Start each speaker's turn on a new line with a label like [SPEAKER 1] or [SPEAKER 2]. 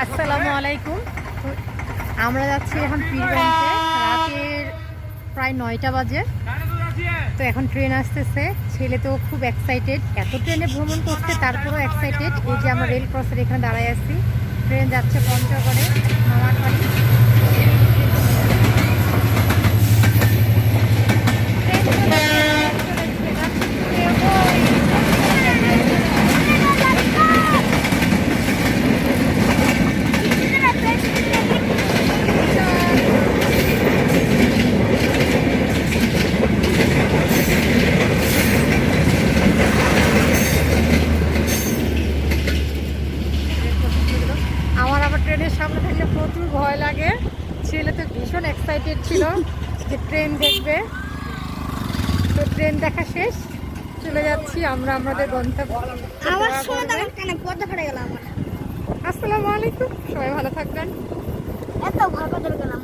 [SPEAKER 1] আসসালামু আলাইকুম। আমরা যাচ্ছি এখন পীরগঞ্জে, রাতের প্রায় 9টা বাজে। তো এখন ট্রেন আসতেছে, ছেলে তো খুব এক্সাইটেড, এত ট্রেনে ভ্রমণ করতে তারপরও এক্সাইটেড। এই যে আমরা রেল ক্রসের এখানে দাঁড়ায় আছি, ট্রেন যাচ্ছে পঞ্চগড়ে মামার বাড়ি। আমার আবার ট্রেনের সামনে থাকলে প্রচুর ভয় লাগে। ছেলে তো ভীষণ এক্সাইটেড ছিল যে ট্রেন দেখবে। তো ট্রেন দেখা শেষ, চলে যাচ্ছি আমরা আমাদের গন্তব্য। আসসালামু আলাইকুম, সবাই ভালো থাকবেন।